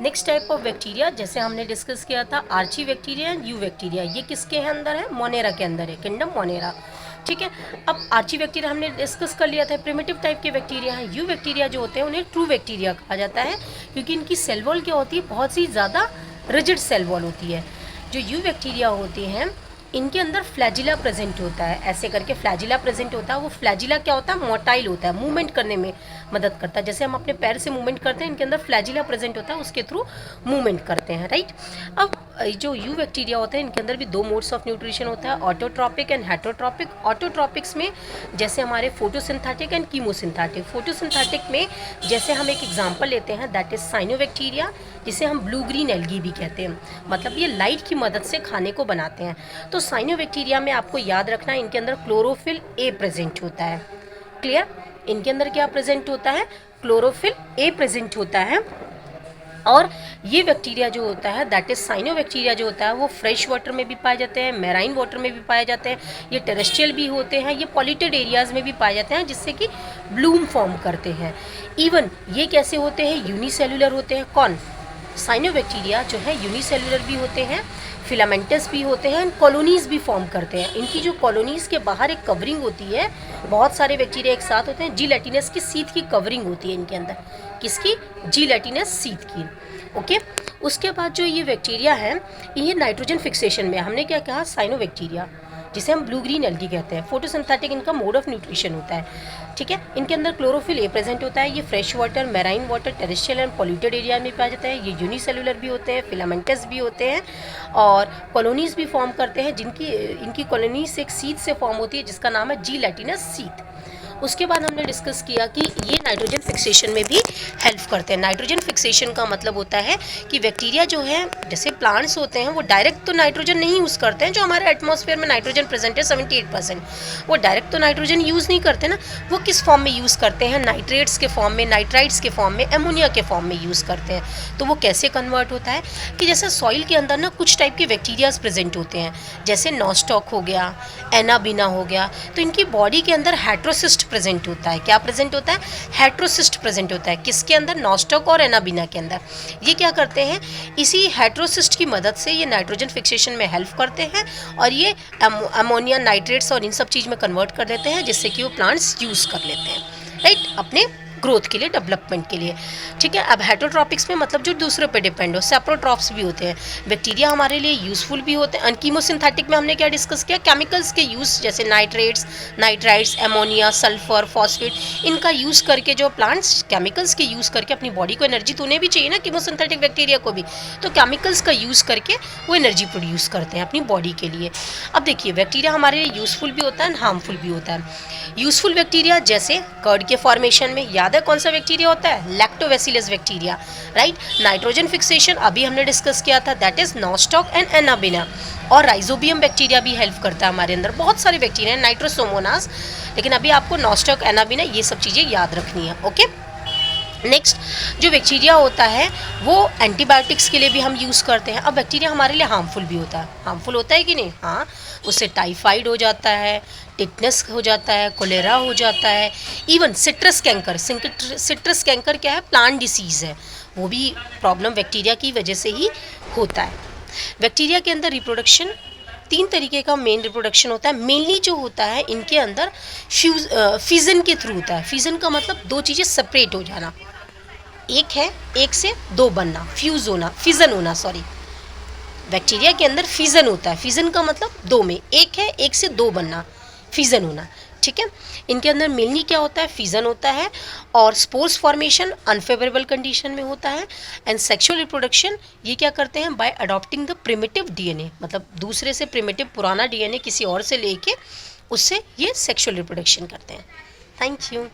Next type of bacteria जैसे हमने discuss किया था archaebacteria and eubacteria, ये किसके अंदर है? मोनेरा के अंदर है, किंगडम मोनेरा। ठीक है, अब आर्ची बैक्टीरिया हमने डिस्कस कर लिया था, प्रिमिटिव टाइप के बैक्टीरिया हैं। यू बैक्टीरिया जो होते हैं उन्हें ट्रू बैक्टीरिया कहा जाता है, क्योंकि इनकी सेल वॉल क्या होती है? बहुत सी ज़्यादा रिजिड सेल वॉल होती है। जो यू बैक्टीरिया होते हैं इनके अंदर फ्लैजिला प्रेजेंट होता है, ऐसे करके फ्लैजिला प्रेजेंट होता है। वो फ्लैजिला क्या होता है? मोटाइल होता है, मूवमेंट करने में मदद करता है। जैसे हम अपने पैर से मूवमेंट करते हैं, इनके अंदर फ्लैजिला प्रेजेंट होता है, उसके थ्रू मूवमेंट करते हैं, राइट। अब जो यू बैक्टीरिया होते हैं इनके अंदर भी दो मोड्स ऑफ न्यूट्रिशन होता है, ऑटोट्रॉपिक एंड हेटरोट्रॉपिक। ऑटोट्रॉपिक्स में जैसे हमारे फोटोसिंथेटिक एंड कीमोसिंथेटिक। फोटोसिंथेटिक में जैसे हम एक एग्जांपल लेते हैं, दैट इज साइनोबैक्टीरिया, जिसे हम ब्लू ग्रीन एल्गी भी कहते हैं, मतलब ये लाइट की मदद से खाने को बनाते हैं। तो साइनोबैक्टीरिया में आपको याद रखना है इनके अंदर क्लोरोफिल ए प्रेजेंट होता है। क्लियर? इनके अंदर क्या प्रेजेंट होता है? क्लोरोफिल ए प्रेजेंट होता है। और ये बैक्टीरिया जो होता है दैट इज साइनोबैक्टीरिया जो होता है वो फ्रेश वाटर में भी पाए जाते हैं, मैराइन वाटर में भी पाए जाते हैं, ये टेरेस्ट्रियल भी होते हैं, ये पॉल्यूटेड एरियाज में भी पाए जाते हैं, जिससे कि ब्लूम फॉर्म करते हैं। इवन ये कैसे होते हैं? यूनिसेल्युलर होते हैं। कौन? साइनोबैक्टीरिया जो है यूनिसेल्युलर भी होते हैं, फिलामेंटस भी होते हैं, कॉलोनीज भी फॉर्म करते हैं। इनकी जो कॉलोनीज के बाहर एक कवरिंग होती है, बहुत सारे बैक्टीरिया एक साथ होते हैं, जिलेटिनस की सीथ की कवरिंग होती है इनके अंदर। किसकी? जिलेटिनस सीथ की। ओके, उसके बाद जो ये बैक्टीरिया है ये नाइट्रोजन फिक्सेशन में, हमने क्या कहा? साइनोबैक्टीरिया, जिसे हम ब्लू ग्रीन एल्गी कहते हैं। फोटोसिंथेटिक इनका मोड ऑफ न्यूट्रिशन होता है। ठीक है, इनके अंदर क्लोरोफिल ए प्रेजेंट होता है। ये fresh water, marine water, terrestrial and polluted area में पाया जाता है। ये यूनिसेलुलर भी होते हैं, फिलामेंटस भी होते हैं, और कॉलोनीज भी फॉर्म करते हैं, जिनकी इनकी कॉलोनीज एक सीथ से फॉर्म होती है जिसका नाम है जिलेटिनस सीथ। उसके बाद हमने डिस्कस किया कि ये नाइट्रोजन फिक्सेशन में भी हेल्प करते हैं। नाइट्रोजन फिक्सेशन का मतलब होता है कि बैक्टीरिया जो है, जैसे प्लांट्स होते हैं वो डायरेक्ट तो नाइट्रोजन नहीं यूज़ करते हैं, जो हमारे एटमॉस्फेयर में नाइट्रोजन प्रेजेंट है 78%, वो डायरेक्ट तो नाइट्रोजन यूज़ नहीं करते ना। वो किस फॉर्म में यूज़ करते हैं? नाइट्रेट्स के फॉर्म में, नाइट्राइट्स के फॉर्म में, एमोनिया के फॉर्म में यूज़ करते हैं। तो वो कैसे कन्वर्ट होता है कि जैसे सॉइल के अंदर ना कुछ टाइप के बैक्टीरियाज प्रेजेंट होते हैं, जैसे नॉस्टॉक हो गया, एनाबिना हो गया, तो इनकी बॉडी के अंदर हेट्रोसिस्ट प्रेजेंट होता है। क्या प्रेजेंट होता है? हेट्रोसिस्ट प्रेजेंट होता है। किसके अंदर? नॉस्टॉक और एनाबिना के अंदर। ये क्या करते हैं? इसी हेट्रोसिस्ट की मदद से ये नाइट्रोजन फिक्सेशन में हेल्प करते हैं, और ये अमोनिया, नाइट्रेट्स और इन सब चीज़ में कन्वर्ट कर देते हैं, जिससे कि वो प्लांट्स यूज़ कर लेते हैं, राइट, अपने ग्रोथ के लिए, डेवलपमेंट के लिए। ठीक है, अब हेटरोट्रॉपिक्स में मतलब जो दूसरे पे डिपेंड हो, सेप्रोट्रॉप्स भी होते हैं। बैक्टीरिया हमारे लिए यूज़फुल भी होते हैं। कीमोसिंथेटिक में हमने क्या डिस्कस किया? केमिकल्स के यूज़, जैसे nitrates, nitrites, ammonia, sulphur, phosphate, इनका यूज़ करके जो प्लांट्स केमिकल्स के यूज़ करके अपनी बॉडी को एनर्जी तो उन्हें भी चाहिए ना, कीमोसिंथेटिक बैक्टीरिया को भी, तो केमिकल्स का यूज़ करके वो एनर्जी प्रोड्यूस करते हैं अपनी बॉडी के लिए। अब देखिए, बैक्टीरिया हमारे लिए यूज़फुल भी होता है, हार्मफुल भी होता है। यूज़फुल बैक्टीरिया जैसे कर्ड के फॉर्मेशन में, याद है कौन सा बैक्टीरिया होता है? Lactobacillus bacteria, right. Nitrogen fixation अभी हमने डिस्कस किया था, that is nostoc and Anabaena. और राइजोबियम बैक्टीरिया भी हेल्प करता है हमारे अंदर। बहुत सारे बैक्टीरिया हैं, नाइट्रोसोमोनास, लेकिन अभी आपको नॉस्टॉक, एनाबिना ये सब चीज़ें याद रखनी है। ओके, नेक्स्ट जो बैक्टीरिया होता है वो एंटीबायोटिक्स के लिए भी हम यूज़ करते हैं। अब बैक्टीरिया हमारे लिए हार्मफुल भी होता है। हार्मफुल होता है कि नहीं? हाँ, उससे टाइफाइड हो जाता है, टिटनेस हो जाता है, कोलेरा हो जाता है, even citrus canker. Citrus canker क्या है? प्लांट डिसीज़ है, वो भी प्रॉब्लम बैक्टीरिया की वजह से ही होता है। बैक्टीरिया के अंदर रिप्रोडक्शन 3 तरीके का मेन रिप्रोडक्शन होता है। मेनली जो होता है इनके अंदर फ्यूजन के थ्रू होता है। फ्यूजन का मतलब दो चीज़ें सेपरेट हो जाना, एक है एक से दो बनना, फ्यूज होना, फिजन होना, सॉरी। बैक्टीरिया के अंदर फिजन होता है। फिजन का मतलब दो में, एक है एक से दो बनना, फिजन होना। ठीक है, इनके अंदर मेनली क्या होता है? फिजन होता है, और स्पोर्स फॉर्मेशन अनफेवरेबल कंडीशन में होता है। एंड सेक्सुअल रिप्रोडक्शन ये क्या करते हैं? Bye adopting the primitive DNA, मतलब दूसरे से प्रिमिटिव पुराना डीएनए किसी और से लेके उससे ये सेक्सुअल रिप्रोडक्शन करते हैं। Thank you.